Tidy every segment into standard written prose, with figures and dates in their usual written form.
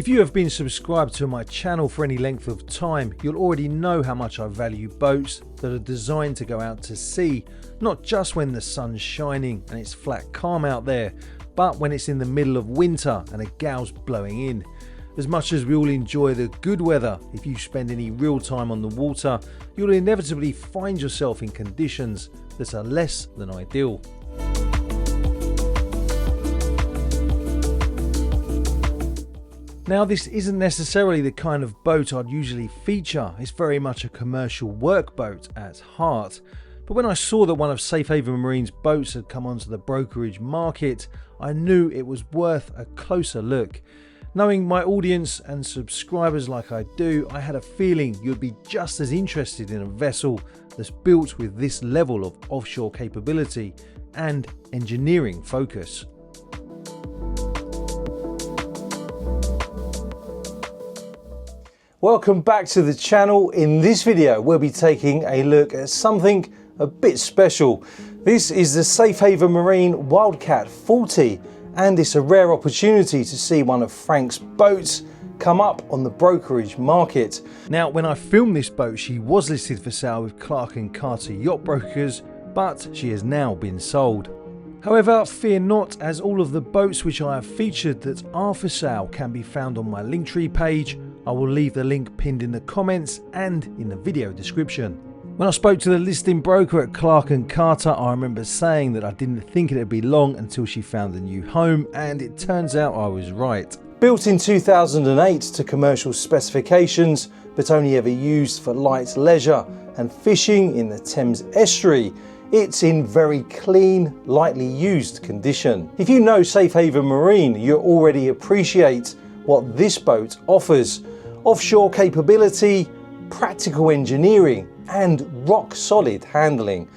If you have been subscribed to my channel for any length of time, you'll already know how much I value boats that are designed to go out to sea, not just when the sun's shining and it's flat calm out there, but when it's in the middle of winter and a gale's blowing in. As much as we all enjoy the good weather, if you spend any real time on the water, you'll inevitably find yourself in conditions that are less than ideal. Now, this isn't necessarily the kind of boat I'd usually feature. It's very much a commercial workboat at heart. But when I saw that one of Safehaven Marine's boats had come onto the brokerage market, I knew it was worth a closer look. Knowing my audience and subscribers like I do, I had a feeling you'd be just as interested in a vessel that's built with this level of offshore capability and engineering focus. Welcome back to the channel. In this video, we'll be taking a look at something a bit special. This is the Safehaven Marine Wildcat 40, and it's a rare opportunity to see one of Frank's boats come up on the brokerage market. Now, when I filmed this boat, she was listed for sale with Clark & Carter Yacht Brokers, but she has now been sold. However, fear not, as all of the boats which I have featured that are for sale can be found on my Linktree page. I will leave the link pinned in the comments and in the video description. When I spoke to the listing broker at Clark & Carter, I remember saying that I didn't think it'd be long until she found a new home, and it turns out I was right. Built in 2008 to commercial specifications, but only ever used for light leisure and fishing in the Thames Estuary, it's in very clean, lightly used condition. If you know Safehaven Marine, you already appreciate what this boat offers: offshore capability, practical engineering, and rock solid handling.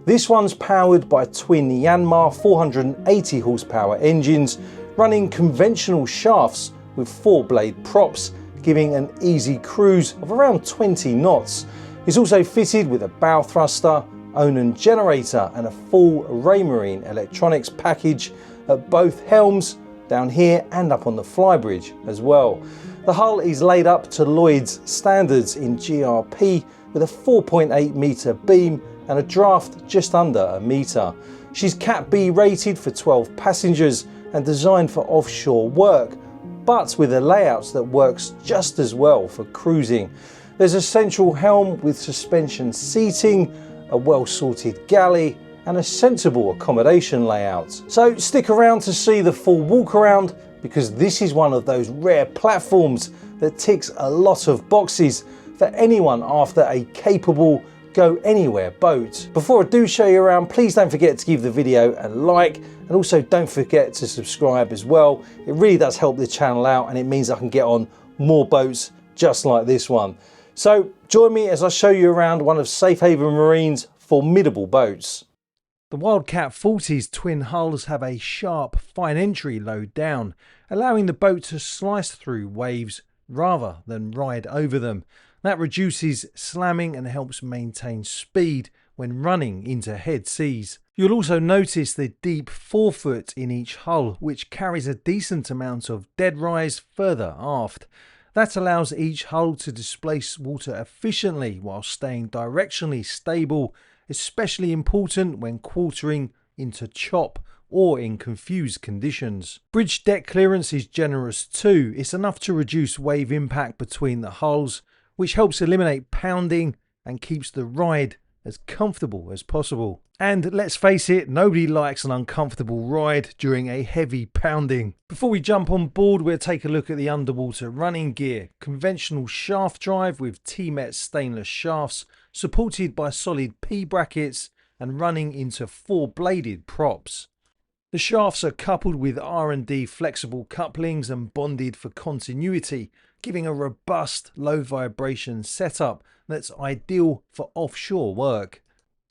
This one's powered by twin Yanmar 480 horsepower engines running conventional shafts with 4-blade props, giving an easy cruise of around 20 knots. It's also fitted with a bow thruster, Onan generator, and a full Raymarine electronics package at both helms, down here and up on the Flybridge as well. The hull is laid up to Lloyds standards in GRP with a 4.8 metre beam and a draft just under a metre. She's Cat B rated for 12 passengers and designed for offshore work, but with a layout that works just as well for cruising. There's a central helm with suspension seating, a well sorted galley, and a sensible accommodation layout. So stick around to see the full walk around, because this is one of those rare platforms that ticks a lot of boxes for anyone after a capable go anywhere boat. Before I do show you around, please don't forget to give the video a like, and also don't forget to subscribe as well. It really does help the channel out, and it means I can get on more boats just like this one. So join me as I show you around one of Safehaven Marine's formidable boats. The Wildcat 40's twin hulls have a sharp, fine entry low down, allowing the boat to slice through waves rather than ride over them. That reduces slamming and helps maintain speed when running into head seas. You'll also notice the deep forefoot in each hull, which carries a decent amount of dead rise further aft. That allows each hull to displace water efficiently while staying directionally stable, especially important when quartering into chop or in confused conditions. Bridge deck clearance is generous too. It's enough to reduce wave impact between the hulls, which helps eliminate pounding and keeps the ride as comfortable as possible. And let's face it, nobody likes an uncomfortable ride during a heavy pounding. Before we jump on board, we'll take a look at the underwater running gear. Conventional shaft drive with T-Met stainless shafts, supported by solid P brackets and running into 4-bladed props. The shafts are coupled with R&D flexible couplings and bonded for continuity, giving a robust low vibration setup that's ideal for offshore work.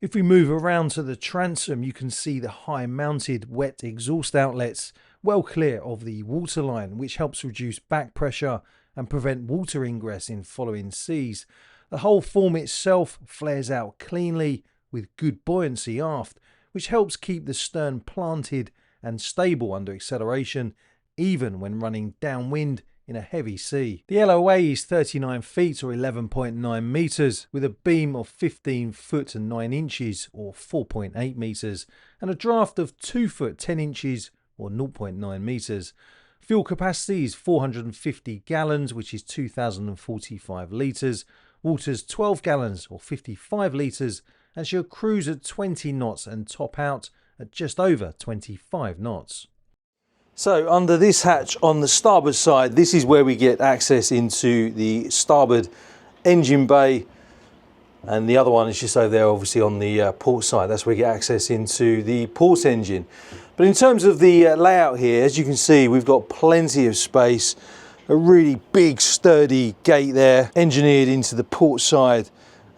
If we move around to the transom, you can see the high mounted wet exhaust outlets well clear of the waterline, which helps reduce back pressure and prevent water ingress in following seas. The whole form itself flares out cleanly with good buoyancy aft, which helps keep the stern planted and stable under acceleration, even when running downwind in a heavy sea. The LOA is 39 feet or 11.9 metres with a beam of 15 foot and 9 inches or 4.8 metres and a draft of 2 foot 10 inches or 0.9 metres. Fuel capacity is 450 gallons, which is 2,045 litres. Water's 12 gallons or 55 litres, and she'll cruise at 20 knots and top out at just over 25 knots. So under this hatch on the starboard side, this is where we get access into the starboard engine bay, and the other one is just over there obviously on the port side. That's where we get access into the port engine. But in terms of the layout here, as you can see, we've got plenty of space, a really big sturdy gate there engineered into the port side,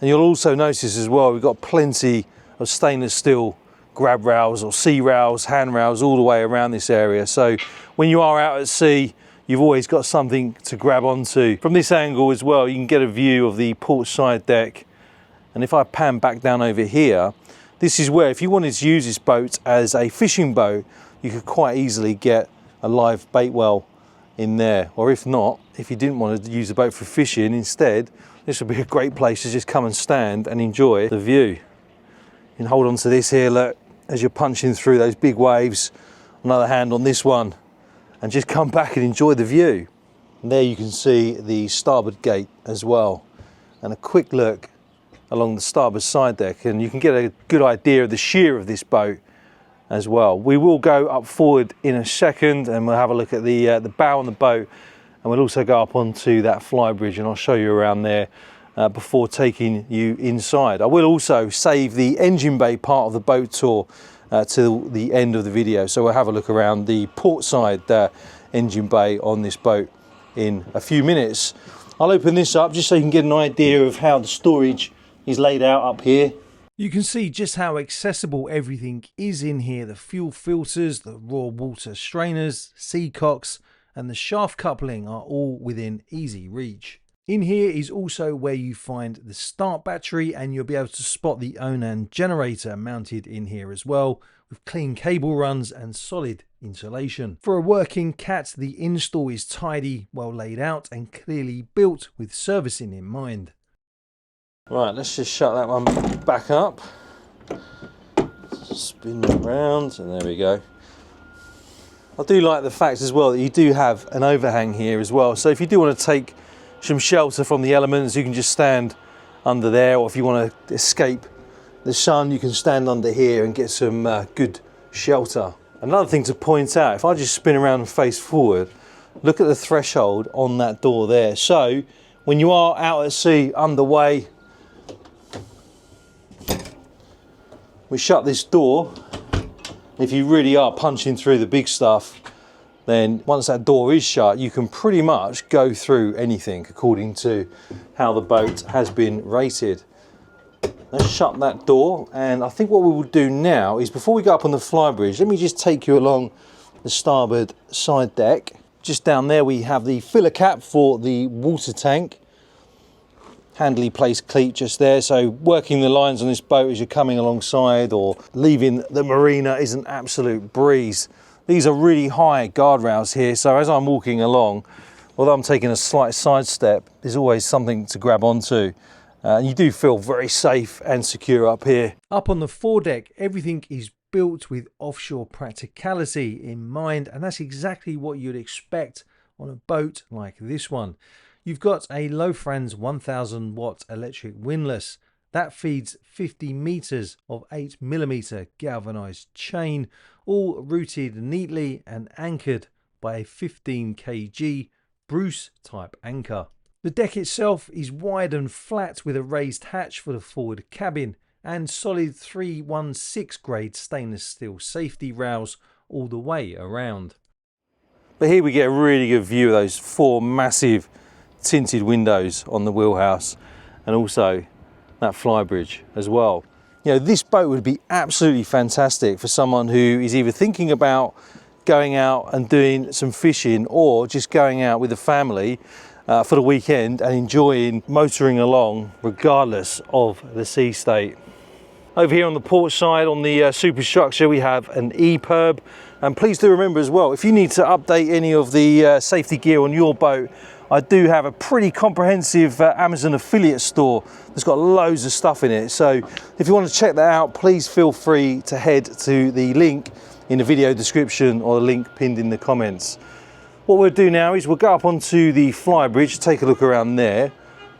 and you'll also notice as well we've got plenty of stainless steel grab rails or sea rails, hand rails all the way around this area. So when you are out at sea, you've always got something to grab onto. From this angle as well, you can get a view of the port side deck. And if I pan back down over here, this is where if you wanted to use this boat as a fishing boat, you could quite easily get a live bait well in there. Or if not, if you didn't want to use the boat for fishing instead, this would be a great place to just come and stand and enjoy the view. You can hold on to this here, look, as you're punching through those big waves. Another hand on this one, and just come back and enjoy the view. And there you can see the starboard gate as well, and a quick look along the starboard side deck, and you can get a good idea of the sheer of this boat as well. We will go up forward in a second and we'll have a look at the bow on the boat, and we'll also go up onto that Flybridge and I'll show you around there before taking you inside. I will also save the engine bay part of the boat tour till the end of the video, so we'll have a look around the port side engine bay on this boat in a few minutes. I'll open this up just so you can get an idea of how the storage is laid out up here. You can see just how accessible everything is in here. The fuel filters, the raw water strainers, sea cocks and the shaft coupling are all within easy reach. In here is also where you find the start battery, and you'll be able to spot the Onan generator mounted in here as well, with clean cable runs and solid insulation. For a working cat, the install is tidy, well laid out and clearly built with servicing in mind. Right, let's just shut that one back up, spin it around, and there we go. I do like the fact as well that you do have an overhang here as well, so if you do want to take some shelter from the elements, you can just stand under there, or if you want to escape the sun, you can stand under here and get some good shelter. Another thing to point out, if I just spin around and face forward, look at the threshold on that door there. So when you are out at sea underway, we shut this door. If you really are punching through the big stuff, then once that door is shut, you can pretty much go through anything according to how the boat has been rated. Let's shut that door, and I think what we will do now is, before we go up on the Flybridge, let me just take you along the starboard side deck. Just down there we have the filler cap for the water tank. Handily placed cleat just there, so working the lines on this boat as you're coming alongside or leaving the marina is an absolute breeze. These are really high guardrails here, so as I'm walking along, although I'm taking a slight side step, there's always something to grab onto. You do feel very safe and secure up here. Up on the foredeck, everything is built with offshore practicality in mind, and that's exactly what you'd expect on a boat like this one. You've got a Lofrans 1000 watt electric windlass that feeds 50 meters of 8mm galvanized chain, all routed neatly and anchored by a 15 kg Bruce type anchor. The deck itself is wide and flat with a raised hatch for the forward cabin and solid 316 grade stainless steel safety rails all the way around. But here we get a really good view of those 4 massive tinted windows on the wheelhouse, and also that Flybridge as well. You know, this boat would be absolutely fantastic for someone who is either thinking about going out and doing some fishing, or just going out with the family for the weekend and enjoying motoring along regardless of the sea state. Over here on the port side, on the superstructure, we have an EPIRB. And please do remember as well, if you need to update any of the safety gear on your boat, I do have a pretty comprehensive Amazon affiliate store that's got loads of stuff in it. So if you want to check that out, please feel free to head to the link in the video description or the link pinned in the comments. What we'll do now is we'll go up onto the Flybridge, take a look around there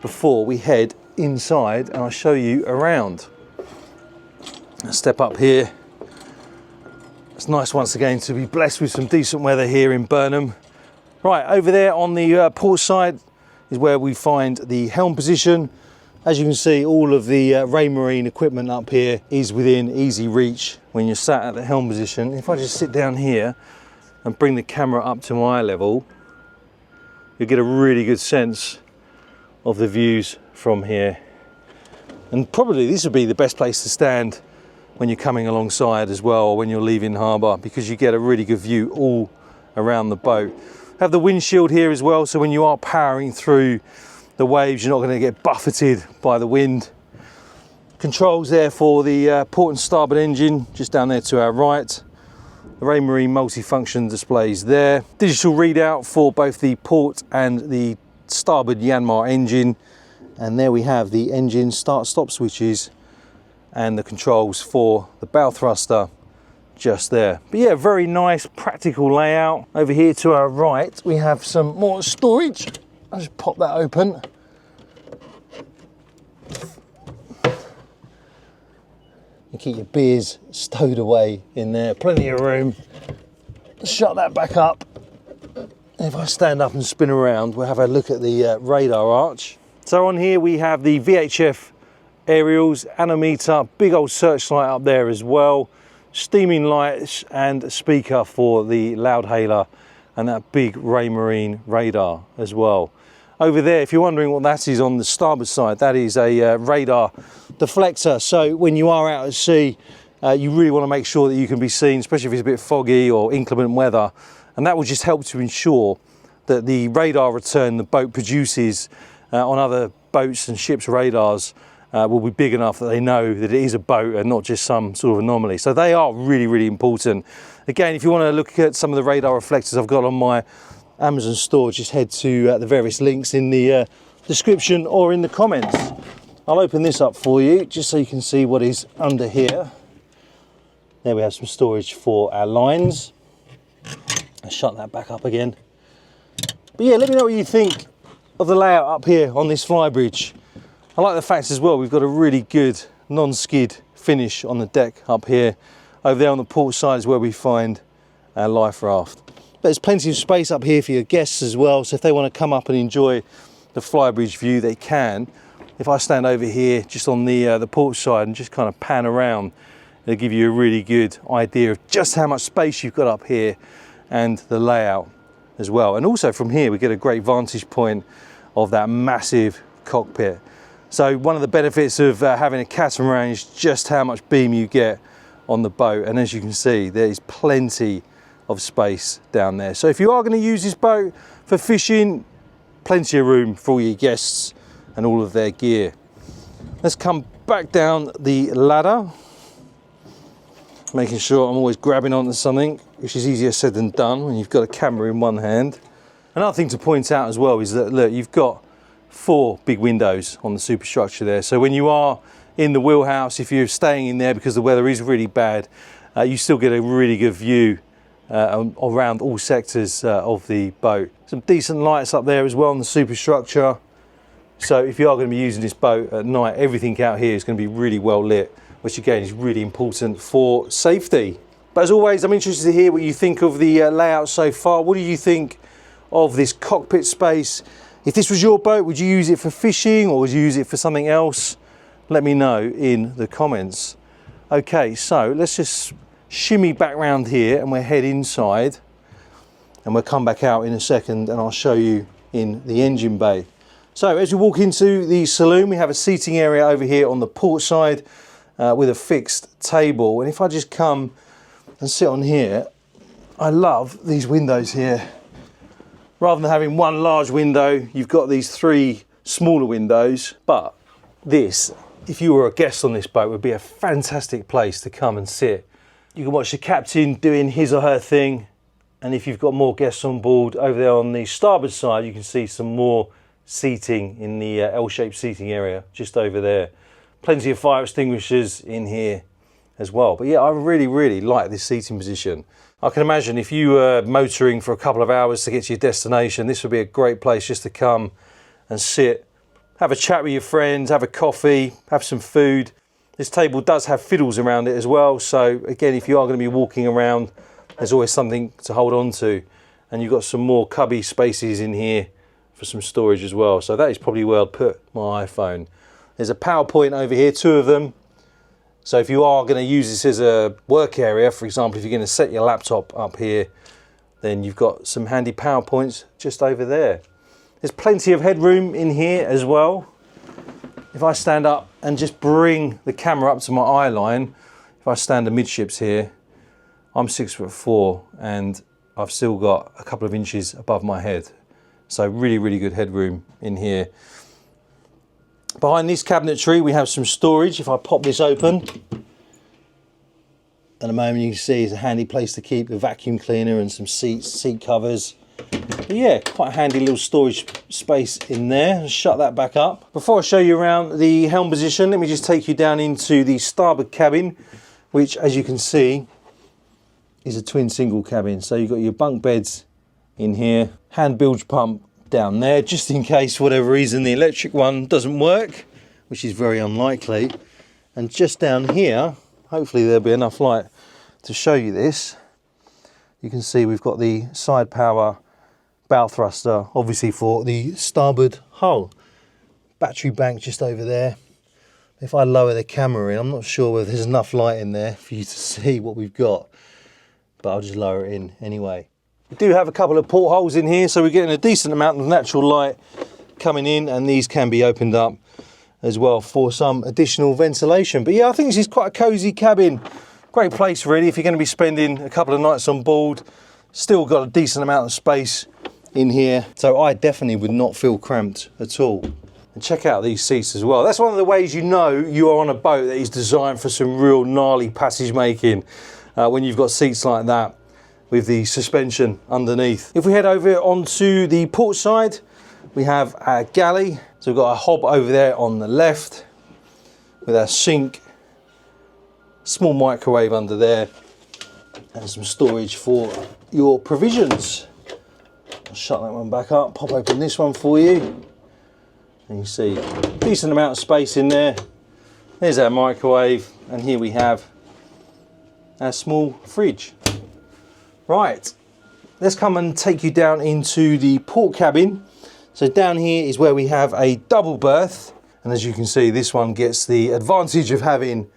before we head inside, and I'll show you around. I'll step up here. It's nice once again to be blessed with some decent weather here in Burnham. Right, over there on the port side is where we find the helm position. As you can see, all of the Raymarine equipment up here is within easy reach when you're sat at the helm position. If I just sit down here and bring the camera up to my eye level, you'll get a really good sense of the views from here. And probably this would be the best place to stand when you're coming alongside as well, or when you're leaving harbour, because you get a really good view all around the boat. Have the windshield here as well, so when you are powering through the waves, you're not going to get buffeted by the wind. Controls there for the port and starboard engine, just down there to our right. The Raymarine multifunction displays there. Digital readout for both the port and the starboard Yanmar engine. And there we have the engine start-stop switches and the controls for the bow thruster just there. But yeah, very nice practical layout. Over here to our right we have some more storage. I'll just pop that open. You keep your beers stowed away in there, plenty of room. Shut that back up. If I stand up and spin around, we'll have a look at the radar arch. So on here we have the VHF aerials, anemometer, big old searchlight up there as well, steaming lights and a speaker for the loudhailer, and that big Raymarine radar as well. Over there, if you're wondering what that is on the starboard side, that is a radar deflector. So when you are out at sea, you really want to make sure that you can be seen, especially if it's a bit foggy or inclement weather, and that will just help to ensure that the radar return the boat produces on other boats and ships' radars will be big enough that they know that it is a boat and not just some sort of anomaly. So they are really, really important. Again, if you want to look at some of the radar reflectors I've got on my Amazon store, just head to the various links in the description or in the comments. I'll open this up for you just so you can see what is under here. There we have some storage for our lines. I'll shut that back up again. But yeah, let me know what you think of the layout up here on this Flybridge. I like the fact as well we've got a really good non-skid finish on the deck up here. Over there on the port side is where we find our life raft. But there's plenty of space up here for your guests as well, so if they want to come up and enjoy the Flybridge view, they can. If I stand over here just on the port side and just kind of pan around, it'll give you a really good idea of just how much space you've got up here and the layout as well. And also from here we get a great vantage point of that massive cockpit. So one of the benefits of having a Catamaran is just how much beam you get on the boat, and as you can see there is plenty of space down there. So if you are going to use this boat for fishing, plenty of room for all your guests and all of their gear. Let's come back down the ladder, making sure I'm always grabbing onto something, which is easier said than done when you've got a camera in one hand. Another thing to point out as well is that, look, you've got 4 big windows on the superstructure there. So when you are in the wheelhouse, if you're staying in there because the weather is really bad, you still get a really good view around all sectors of the boat. Some decent lights up there as well on the superstructure. So if you are going to be using this boat at night, everything out here is going to be really well lit, which again is really important for safety. But as always, I'm interested to hear what you think of the layout so far. What do you think of this cockpit space? If this was your boat, would you use it for fishing or would you use it for something else? Let me know in the comments. Okay, so let's just shimmy back round here and we'll head inside, and we'll come back out in a second and I'll show you in the engine bay. So as we walk into the saloon, we have a seating area over here on the port side with a fixed table. And if I just come and sit on here, I love these windows here. Rather than having one large window, you've got these 3 smaller windows, but this if you were a guest on this boat, it would be a fantastic place to come and sit. You can watch the captain doing his or her thing, and if you've got more guests on board, over there on the starboard side, you can see some more seating in the L-shaped seating area just over there. Plenty of fire extinguishers in here as well. But yeah, I really like this seating position. I can imagine if you were motoring for a couple of hours to get to your destination, this would be a great place just to come and sit, have a chat with your friends, have a coffee, have some food. This table does have fiddles around it as well, so again, if you are going to be walking around, there's always something to hold on to. And you've got some more cubby spaces in here for some storage as well, so that is probably where I'd put my iPhone. There's a PowerPoint over here, 2 of them. So if you are going to use this as a work area, for example, if you're going to set your laptop up here, then you've got some handy PowerPoints just over there. There's plenty of headroom in here as well. If I stand up and just bring the camera up to my eye line, if I stand amidships here, I'm 6'4" and I've still got a couple of inches above my head. So really good headroom in here. Behind this cabinetry we have some storage. If I pop this open, at the moment you can see it's a handy place to keep a vacuum cleaner and some seat covers. But yeah, quite a handy little storage space in there. Shut that back up. Before I show you around the helm position, let me just take you down into the starboard cabin, which as you can see is a twin single cabin. So you've got your bunk beds in here, hand bilge pump down there, just in case for whatever reason the electric one doesn't work, which is very unlikely. And just down here, hopefully there'll be enough light to show you this. You can see we've got the side power bow thruster, obviously for the starboard hull. Battery bank just over there. If I lower the camera in, I'm not sure whether there's enough light in there for you to see what we've got, but I'll just lower it in anyway. We do have a couple of portholes in here, so we're getting a decent amount of natural light coming in, and these can be opened up as well for some additional ventilation. But yeah, I think this is quite a cosy cabin. Great place really if you're going to be spending a couple of nights on board. Still got a decent amount of space in here, so I definitely would not feel cramped at all. And check out these seats as well. That's one of the ways you know you are on a boat that is designed for some real gnarly passage making, when you've got seats like that with the suspension underneath. If we head over onto the port side, we have our galley. So we've got a hob over there on the left with our sink, small microwave under there, and some storage for your provisions. I'll shut that one back up, pop open this one for you. And you see a decent amount of space in there. There's our microwave, and here we have our small fridge. Right, let's come and take you down into the port cabin. So down here is where we have a double berth, and as you can see, this one gets the advantage of having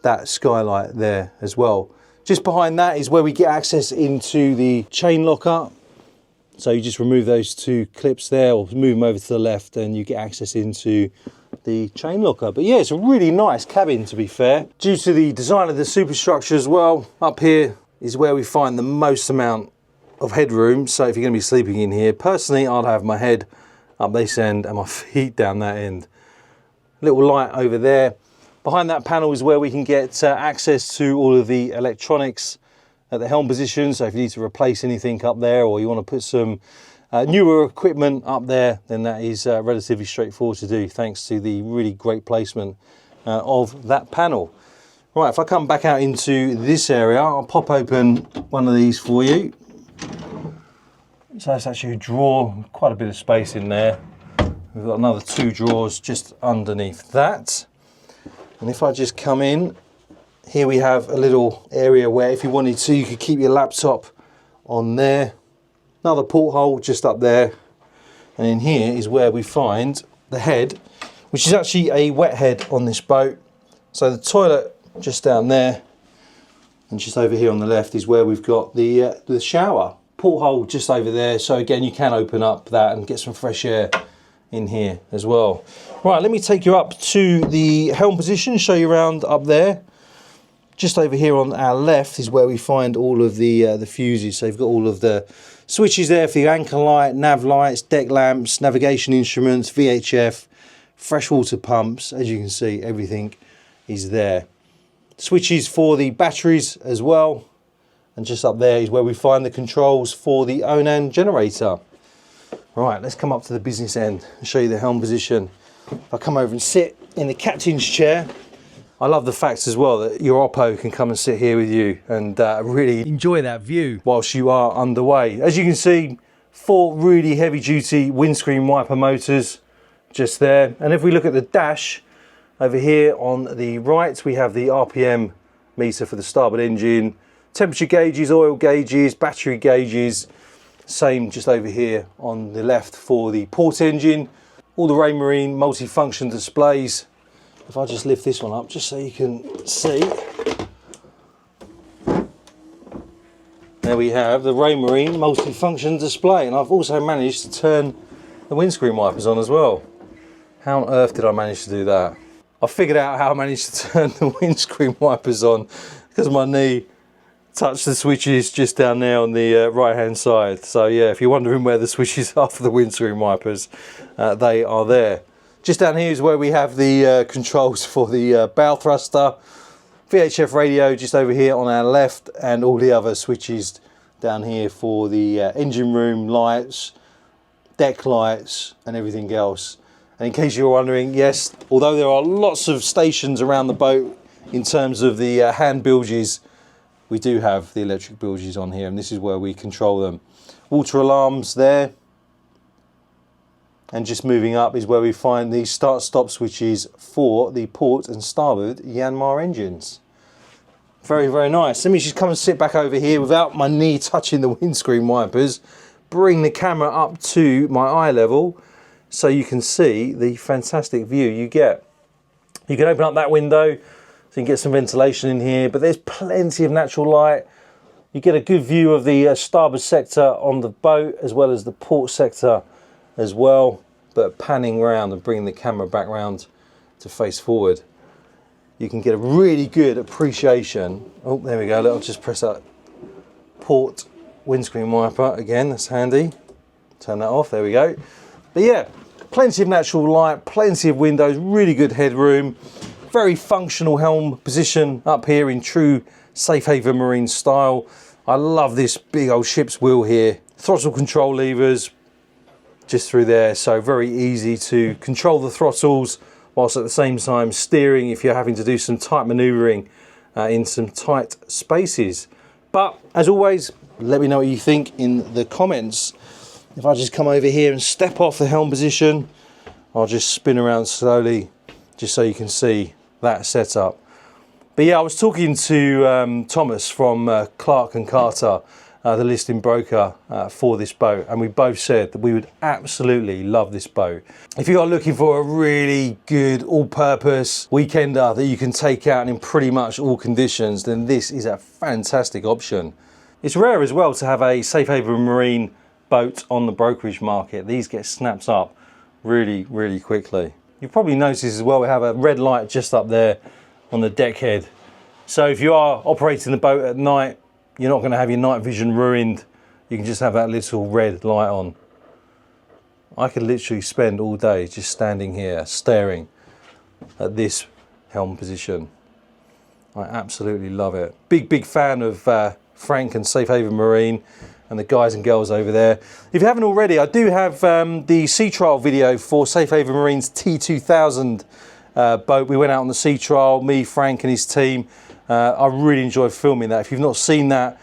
that skylight there as well. Just behind that is where we get access into the chain locker. So you just remove those 2 clips there, or move them over to the left, and you get access into the chain locker. But yeah, it's a really nice cabin, to be fair. Due to the design of the superstructure as well, up here is where we find the most amount of headroom. So if you're going to be sleeping in here, personally I'd have my head up this end and my feet down that end. Little light over there. Behind that panel is where we can get access to all of the electronics at the helm position. So if you need to replace anything up there, or you want to put some newer equipment up there, then that is relatively straightforward to do, thanks to the really great placement of that panel. Right, if I come back out into this area, I'll pop open one of these for you. So that's actually a drawer, quite a bit of space in there. We've got another 2 drawers just underneath that. And if I just come in, here we have a little area where if you wanted to, you could keep your laptop on there. Another porthole just up there. And in here is where we find the head, which is actually a wet head on this boat. So the toilet just down there, and just over here on the left is where we've got the shower. Porthole just over there, so again you can open up that and get some fresh air in here as well. Right, let me take you up to the helm position, show you around up there. Just over here on our left is where we find all of the fuses. So you've got all of the switches there for your anchor light, nav lights, deck lamps, navigation instruments, VHF, freshwater pumps. As you can see, everything is there. Switches for the batteries as well. And just up there is where we find the controls for the Onan generator. Right, let's come up to the business end and show you the helm position. If I come over and sit in the captain's chair, I love the fact as well that your oppo can come and sit here with you and really enjoy that view whilst you are underway. As you can see, 4 really heavy duty windscreen wiper motors just there. And if we look at the dash over here on the right, we have the RPM meter for the starboard engine, temperature gauges, oil gauges, battery gauges. Same just over here on the left for the port engine. All the Raymarine multi-function displays. If I just lift this one up just so you can see. There we have the Raymarine multi-function display, and I've also managed to turn the windscreen wipers on as well. How on earth did I manage to do that? I figured out how I managed to turn the windscreen wipers on because my knee touched the switches just down there on the right hand side. So yeah, if you're wondering where the switches are for the windscreen wipers, they are there. Just down here is where we have the controls for the bow thruster, VHF radio just over here on our left, and all the other switches down here for the engine room lights, deck lights and everything else. And in case you're wondering, yes, although there are lots of stations around the boat in terms of the hand bilges, we do have the electric bilges on here, and this is where we control them. Water alarms there. And just moving up is where we find the start-stop switches for the port and starboard Yanmar engines. Very, very nice. Let me just come and sit back over here without my knee touching the windscreen wipers. Bring the camera up to my eye level so you can see the fantastic view you get. You can open up that window so you can get some ventilation in here, but there's plenty of natural light. You get a good view of the starboard sector on the boat as well as the port sector as well, but panning around and bringing the camera back round to face forward, you can get a really good appreciation. Oh, there we go. I'll just press that port windscreen wiper again. That's handy. Turn that off. There we go. But yeah, plenty of natural light, plenty of windows, really good headroom, very functional helm position up here in true Safehaven Marine style. I love this big old ship's wheel here. Throttle control levers just through there, so very easy to control the throttles whilst at the same time steering if you're having to do some tight manoeuvring in some tight spaces. But as always, let me know what you think in the comments. If I just come over here and step off the helm position, I'll just spin around slowly just so you can see that setup. But yeah, I was talking to Thomas from Clark and Carter, the listing broker for this boat, and we both said that we would absolutely love this boat. If you are looking for a really good all-purpose weekender that you can take out in pretty much all conditions, then this is a fantastic option. It's rare as well to have a Safehaven Marine boat on the brokerage market. These get snapped up really, really quickly. You've probably noticed as well we have a red light just up there on the deck head. So if you are operating the boat at night, you're not going to have your night vision ruined. You can just have that little red light on. I could literally spend all day just standing here staring at this helm position. I absolutely love it. Big fan of Frank and Safehaven Marine and the guys and girls over there. If you haven't already, I do have the sea trial video for Safehaven Marine's T2000 boat. We went out on the sea trial, me, Frank and his team. I really enjoyed filming that. If you've not seen that,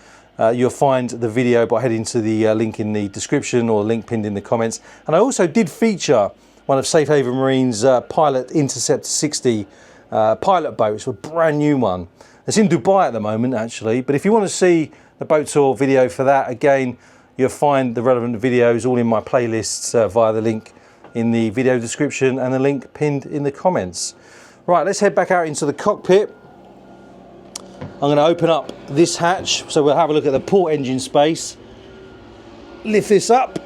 you'll find the video by heading to the link in the description or link pinned in the comments. And I also did feature one of Safehaven Marine's Pilot Interceptor 60 pilot boats, a brand new one. It's in Dubai at the moment actually, but if you want to see the boat tour video for that, again, you'll find the relevant videos all in my playlists via the link in the video description and the link pinned in the comments. Right, let's head back out into the cockpit. I'm going to open up this hatch so we'll have a look at the port engine space. Lift this up,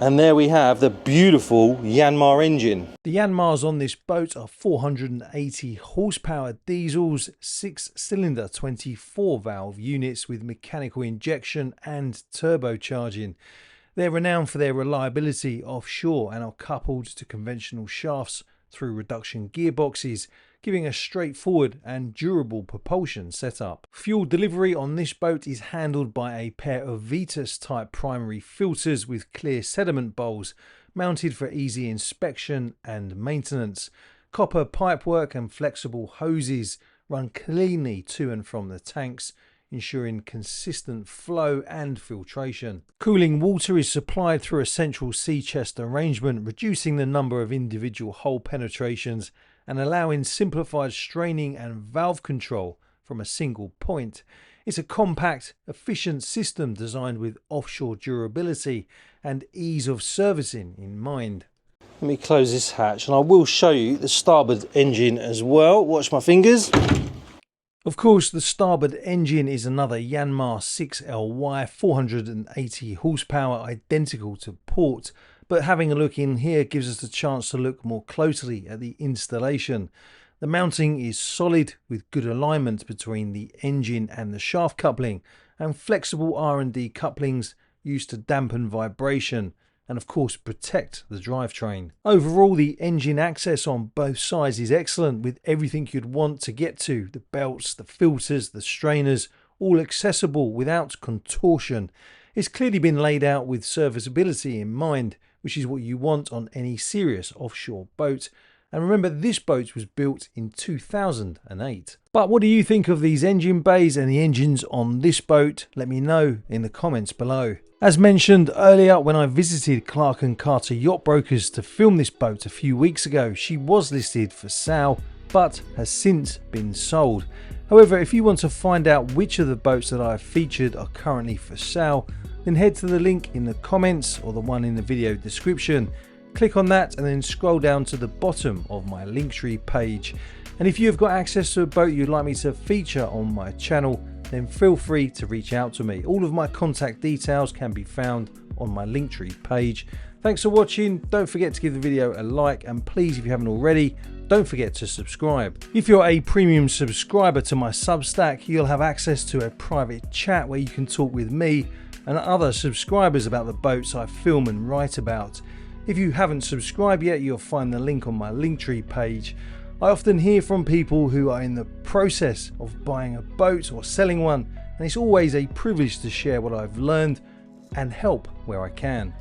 and there we have the beautiful Yanmar engine. The Yanmars on this boat are 480 horsepower diesels, 6-cylinder 24 valve units with mechanical injection and turbocharging. They're renowned for their reliability offshore and are coupled to conventional shafts through reduction gearboxes, giving a straightforward and durable propulsion setup. Fuel delivery on this boat is handled by a pair of Vitus type primary filters with clear sediment bowls, mounted for easy inspection and maintenance. Copper pipework and flexible hoses run cleanly to and from the tanks, ensuring consistent flow and filtration. Cooling water is supplied through a central sea chest arrangement, reducing the number of individual hole penetrations and allowing simplified straining and valve control from a single point. It's a compact, efficient system designed with offshore durability and ease of servicing in mind. Let me close this hatch and I will show you the starboard engine as well. Watch my fingers. Of course, the starboard engine is another Yanmar 6LY 480 horsepower, identical to port, but having a look in here gives us the chance to look more closely at the installation. The mounting is solid with good alignment between the engine and the shaft coupling, and flexible R&D couplings used to dampen vibration and of course protect the drivetrain. Overall, the engine access on both sides is excellent, with everything you'd want to get to: the belts, the filters, the strainers, all accessible without contortion. It's clearly been laid out with serviceability in mind, which is what you want on any serious offshore boat. And remember, this boat was built in 2008. But what do you think of these engine bays and the engines on this boat? Let me know in the comments below. As mentioned earlier, when I visited Clark & Carter Yacht Brokers to film this boat a few weeks ago, she was listed for sale, but has since been sold. However, if you want to find out which of the boats that I have featured are currently for sale, then head to the link in the comments or the one in the video description. Click on that and then scroll down to the bottom of my Linktree page. And if you've got access to a boat you'd like me to feature on my channel, then feel free to reach out to me. All of my contact details can be found on my Linktree page. Thanks for watching. Don't forget to give the video a like, and please, if you haven't already, don't forget to subscribe. If you're a premium subscriber to my Substack, you'll have access to a private chat where you can talk with me and other subscribers about the boats I film and write about. If you haven't subscribed yet, you'll find the link on my Linktree page. I often hear from people who are in the process of buying a boat or selling one, and it's always a privilege to share what I've learned and help where I can.